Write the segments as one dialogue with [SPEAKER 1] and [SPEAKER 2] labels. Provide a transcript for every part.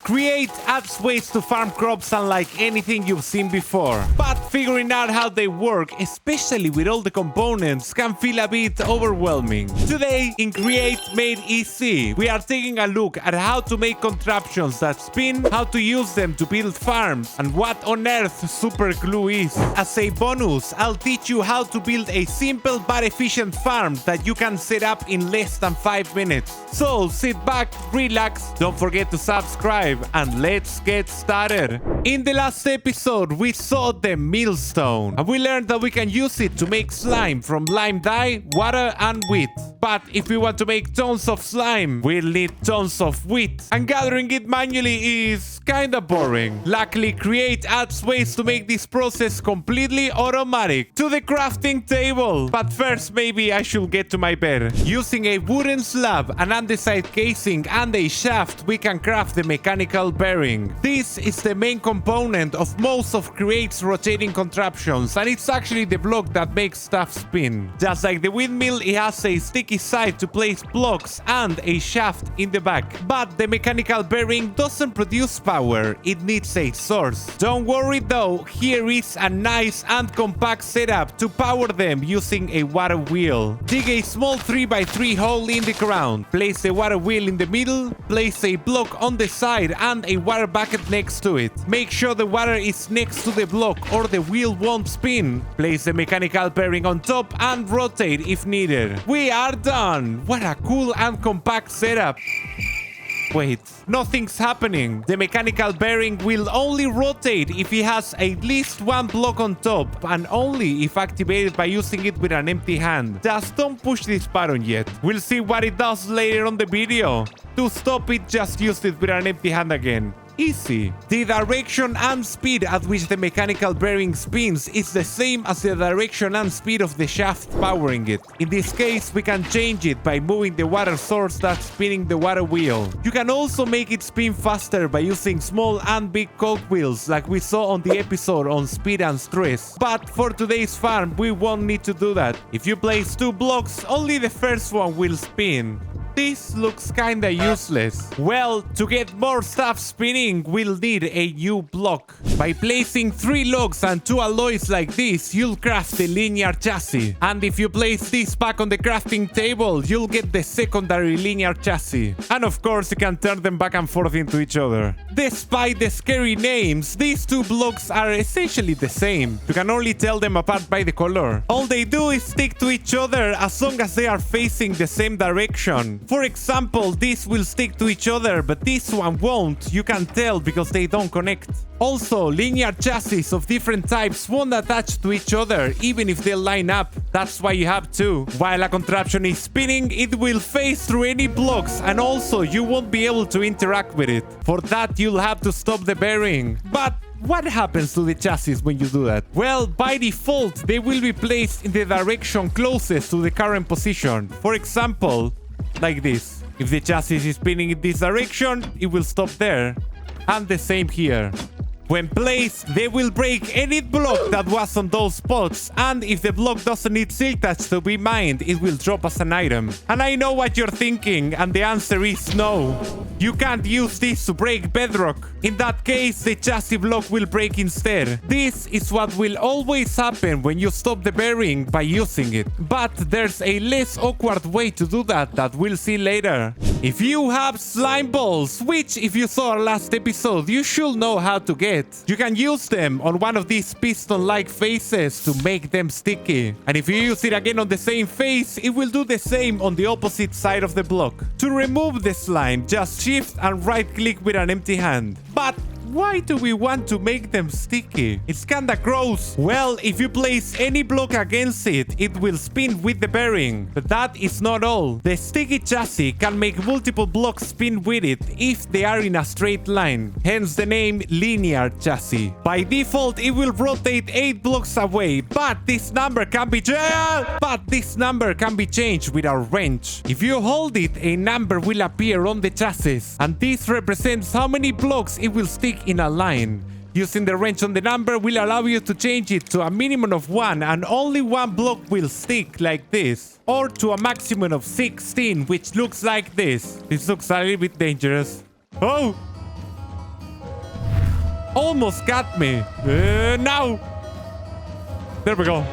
[SPEAKER 1] Create adds ways to farm crops unlike anything you've seen before. But figuring out how they work, especially with all the components, can feel a bit overwhelming. Today, in Create Made Easy, we are taking a look at how to make contraptions that spin, how to use them to build farms, and what on earth super glue is. As a bonus, I'll teach you how to build a simple but efficient farm that you can set up in less than 5 minutes. So sit back, relax, don't forget to subscribe, and let's get started. In the last episode, we saw the millstone, and we learned that we can use it to make slime from lime dye, water, and wheat. But if we want to make tons of slime, we'll need tons of wheat, and gathering it manually is kinda boring. Luckily, Create adds ways to make this process completely automatic. To the crafting table! But first, maybe I should get to my bed. Using a wooden slab, an andesite casing, and a shaft, we can craft the mechanical bearing. This is the main component of most of Create's rotating contraptions, and it's actually the block that makes stuff spin. Just like the windmill, it has a sticky side to place blocks and a shaft in the back. But the mechanical bearing doesn't produce power, it needs a source. Don't worry though, here is a nice and compact setup to power them using a water wheel. Dig a small 3x3 hole in the ground, place the water wheel in the middle, place a block on the side and a water bucket next to it. Make sure the water is next to the block or the wheel won't spin. Place the mechanical bearing on top and rotate if needed. We are done! What a cool and compact setup. Wait, nothing's happening. The mechanical bearing will only rotate if it has at least one block on top, and only if activated by using it with an empty hand. Just don't push this button yet. We'll see what it does later on the video. To stop it, just use it with an empty hand again. Easy. The direction and speed at which the mechanical bearing spins is the same as the direction and speed of the shaft powering it. In this case, we can change it by moving the water source that's spinning the water wheel. You can also make it spin faster by using small and big cogwheels like we saw on the episode on speed and stress. But for today's farm, we won't need to do that. If you place 2 blocks, only the first one will spin. This looks kinda useless. Well, to get more stuff spinning, we'll need a new block. By placing 3 logs and 2 alloys like this, you'll craft the linear chassis. And if you place this back on the crafting table, you'll get the secondary linear chassis. And of course, you can turn them back and forth into each other. Despite the scary names, these 2 blocks are essentially the same. You can only tell them apart by the color. All they do is stick to each other as long as they are facing the same direction. For example, this will stick to each other, but this one won't. You can tell because they don't connect. Also, linear chassis of different types won't attach to each other, even if they line up. That's why you have 2. While a contraption is spinning, it will phase through any blocks, and also you won't be able to interact with it. For that, you'll have to stop the bearing. But what happens to the chassis when you do that? Well, by default, they will be placed in the direction closest to the current position. For example, like this. If the chassis is spinning in this direction, it will stop there. And the same here. When placed, they will break any block that was on those spots, and if the block doesn't need silk touch to be mined, it will drop as an item. And I know what you're thinking, and the answer is no. You can't use this to break bedrock. In that case, the chassis block will break instead. This is what will always happen when you stop the bearing by using it. But there's a less awkward way to do that we'll see later. If you have slime balls, which if you saw our last episode, you should know how to get. You can use them on one of these piston-like faces to make them sticky. And if you use it again on the same face, it will do the same on the opposite side of the block. To remove the slime, just shift and right-click with an empty hand. But why do we want to make them sticky? It's kinda gross. Well, if you place any block against it, it will spin with the bearing. But that is not all. The sticky chassis can make multiple blocks spin with it if they are in a straight line. Hence the name linear chassis. By default, it will rotate 8 blocks away, but this number can be changed with a wrench. If you hold it, a number will appear on the chassis, and this represents how many blocks it will stick in a line. Using the wrench on the number will allow you to change it to a minimum of 1, and only 1 block will stick like this, or to a maximum of 16, which looks like this. This looks a little bit dangerous. Oh! Almost got me. Now. There we go.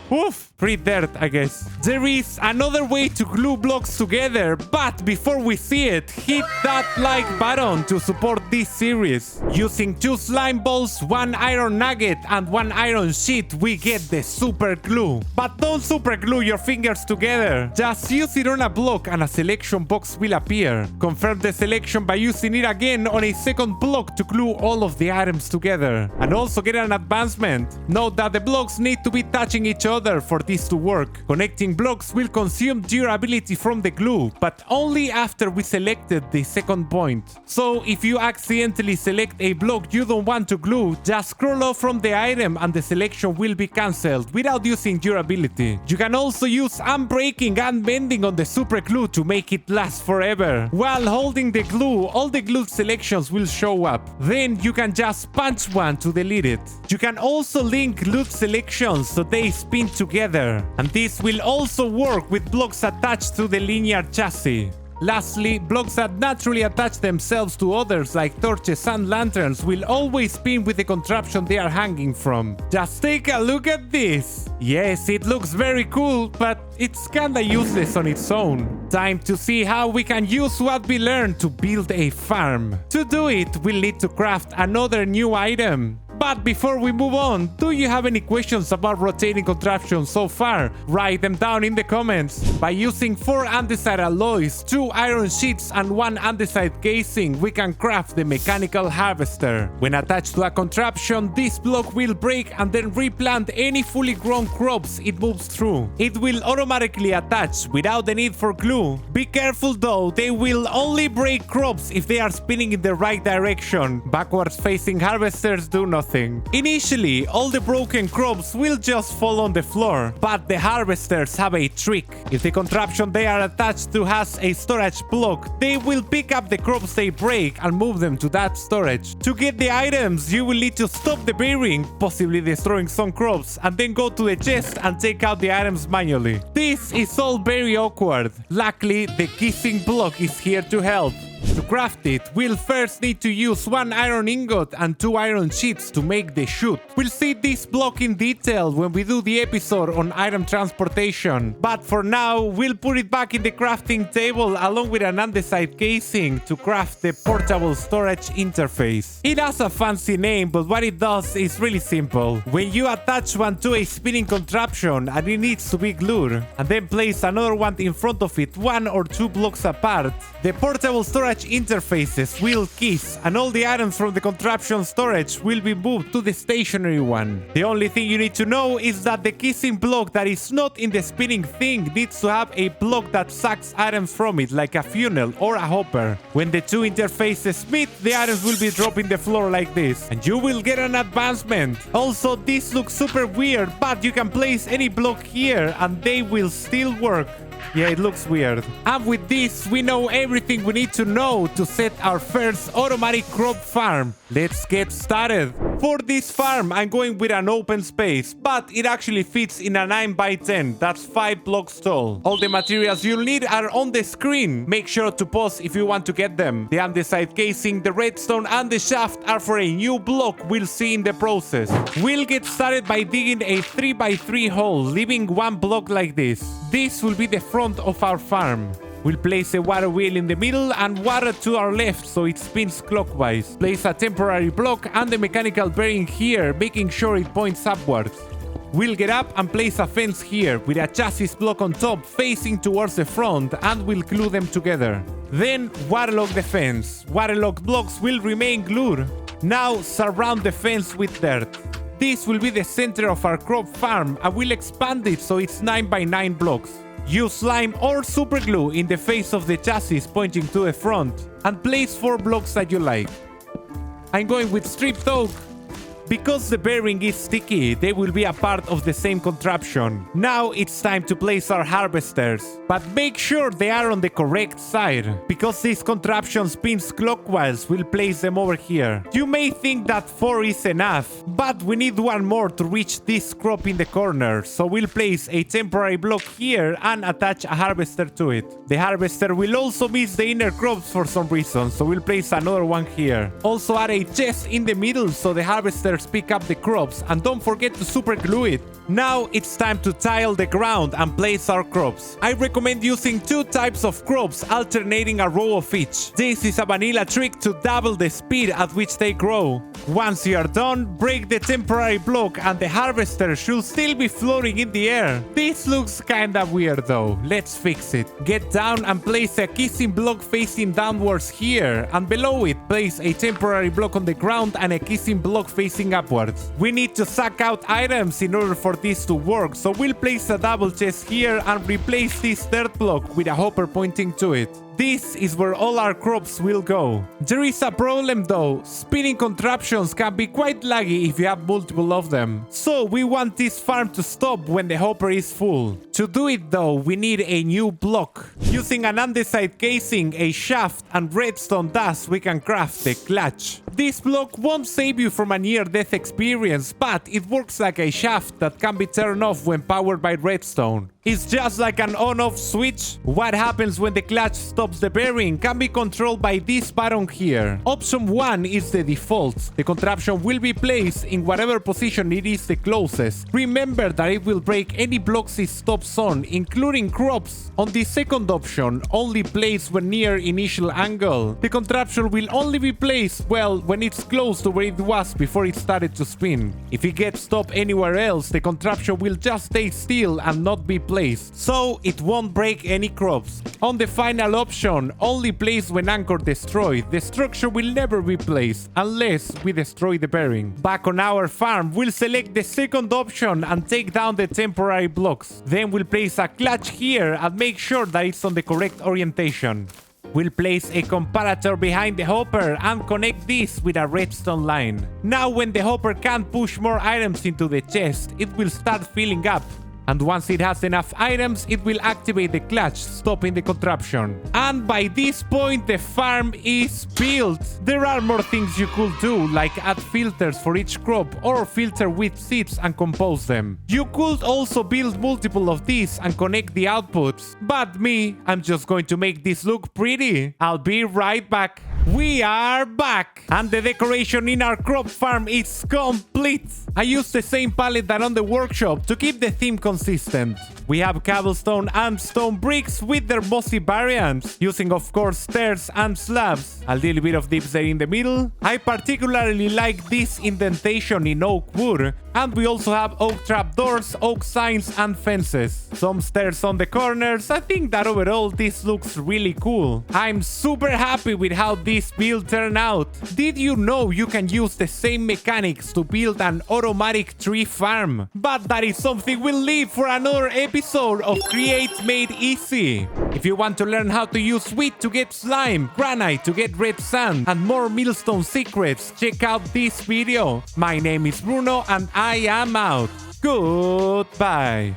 [SPEAKER 1] Oof, free dirt, I guess. There is another way to glue blocks together, but before we see it, hit that like button to support this series. Using 2 slime balls, 1 iron nugget, and 1 iron sheet, we get the super glue. But don't super glue your fingers together. Just use it on a block and a selection box will appear. Confirm the selection by using it again on a second block to glue all of the items together. And also get an advancement. Note that the blocks need to be touching each other for this to work. Connecting blocks will consume durability from the glue, but only after we selected the second point. So if you accidentally select a block you don't want to glue, just scroll off from the item and the selection will be cancelled without using durability. You can also use unbreaking and bending on the super glue to make it last forever. While holding the glue, all the glued selections will show up. Then you can just punch one to delete it. You can also link glued selections so they spin together, and this will also work with blocks attached to the linear chassis. Lastly, blocks that naturally attach themselves to others like torches and lanterns will always spin with the contraption they are hanging from. Just take a look at this! Yes, it looks very cool, but it's kinda useless on its own. Time to see how we can use what we learned to build a farm. To do it, we'll need to craft another new item. But before we move on, do you have any questions about rotating contraptions so far? Write them down in the comments. By using 4 andesite alloys, 2 iron sheets and 1 andesite casing, we can craft the mechanical harvester. When attached to a contraption, this block will break and then replant any fully grown crops it moves through. It will automatically attach without the need for glue. Be careful though, they will only break crops if they are spinning in the right direction. Backwards facing harvesters do nothing. Initially, all the broken crops will just fall on the floor, but the harvesters have a trick. If the contraption they are attached to has a storage block, they will pick up the crops they break and move them to that storage. To get the items, you will need to stop the bearing, possibly destroying some crops, and then go to the chest and take out the items manually. This is all very awkward. Luckily, the kissing block is here to help. To craft it, we'll first need to use 1 iron ingot and 2 iron sheets to make the chute. We'll see this block in detail when we do the episode on item transportation, but for now, we'll put it back in the crafting table along with an andesite casing to craft the portable storage interface. It has a fancy name, but what it does is really simple. When you attach one to a spinning contraption and it needs to be glued, and then place another one in front of it 1 or 2 blocks apart, the portable storage interfaces will kiss and all the items from the contraption storage will be moved to the stationary one. The only thing you need to know is that the kissing block that is not in the spinning thing needs to have a block that sucks items from it like a funnel or a hopper. When the 2 interfaces meet, the items will be dropped in the floor like this and you will get an advancement. Also, this looks super weird, but you can place any block here and they will still work. Yeah, it looks weird. And with this, we know everything we need to know to set our first automatic crop farm. Let's get started. For this farm, I'm going with an open space, but it actually fits in a 9x10. That's 5 blocks tall. All the materials you'll need are on the screen. Make sure to pause if you want to get them. The andesite casing, the redstone, and the shaft are for a new block we'll see in the process. We'll get started by digging a 3x3 hole, leaving 1 block like this. This will be the front of our farm. We'll place a water wheel in the middle and water to our left so it spins clockwise. Place a temporary block and the mechanical bearing here, making sure it points upwards. We'll get up and place a fence here with a chassis block on top facing towards the front and we'll glue them together. Then waterlock the fence. Waterlocked blocks will remain glued. Now surround the fence with dirt. This will be the center of our crop farm and we'll expand it so it's 9x9 blocks. Use slime or super glue in the face of the chassis pointing to the front and place 4 blocks that you like. I'm going with stripped oak. Because the bearing is sticky, they will be a part of the same contraption. Now it's time to place our harvesters, but make sure they are on the correct side. Because this contraption spins clockwise, we'll place them over here. You may think that 4 is enough, but we need one more to reach this crop in the corner, so we'll place a temporary block here and attach a harvester to it. The harvester will also miss the inner crops for some reason, so we'll place another one here. Also add a chest in the middle so the harvesters pick up the crops, and don't forget to super glue it. Now it's time to tile the ground and place our crops. I recommend using 2 types of crops, alternating a row of each. This is a vanilla trick to double the speed at which they grow. Once you are done, break the temporary block and the harvester should still be floating in the air. This looks kinda weird though. Let's fix it. Get down and place a kissing block facing downwards here, and below it place a temporary block on the ground and a kissing block facing upwards. We need to suck out items in order for this to work, so we'll place a double chest here and replace this third block with a hopper pointing to it. This is where all our crops will go. There is a problem though. Spinning contraptions can be quite laggy if you have multiple of them. So we want this farm to stop when the hopper is full. To do it though, we need a new block. Using an andesite casing, a shaft, and redstone dust, we can craft the clutch. This block won't save you from a near-death experience, but it works like a shaft that can be turned off when powered by redstone. It's just like an on-off switch. What happens when the clutch stops the bearing can be controlled by this button here. Option 1 is the default. The contraption will be placed in whatever position it is the closest. Remember that it will break any blocks it stops on, including crops. On the second option, only placed when near initial angle. The contraption will only be placed, well, when it's close to where it was before it started to spin. If it gets stopped anywhere else, the contraption will just stay still and not be placed, so it won't break any crops. On the final option, only placed when anchor destroyed, the structure will never be placed unless we destroy the bearing. Back on our farm, we'll select the second option and take down the temporary blocks. Then we'll place a clutch here and make sure that it's on the correct orientation. We'll place a comparator behind the hopper and connect this with a redstone line. Now when the hopper can't push more items into the chest, it will start filling up. And once it has enough items, it will activate the clutch, stopping the contraption. And by this point, the farm is built. There are more things you could do, like add filters for each crop or filter with seeds and compose them. You could also build multiple of these and connect the outputs. But me, I'm just going to make this look pretty. I'll be right back. We are back, and the decoration in our crop farm is complete. I used the same palette that on the workshop to keep the theme consistent. We have cobblestone and stone bricks with their mossy variants, using of course stairs and slabs. A little bit of dips there in the middle. I particularly like this indentation in oak wood, and we also have oak trapdoors, oak signs, and fences. Some stairs on the corners. I think that overall this looks really cool. I'm super happy with how this build turned out. Did you know you can use the same mechanics to build an automatic tree farm? But that is something we'll leave for another episode of Create Made Easy. If you want to learn how to use wheat to get slime, granite to get red sand, and more millstone secrets, check out this video. My name is Bruno and I am out. Goodbye.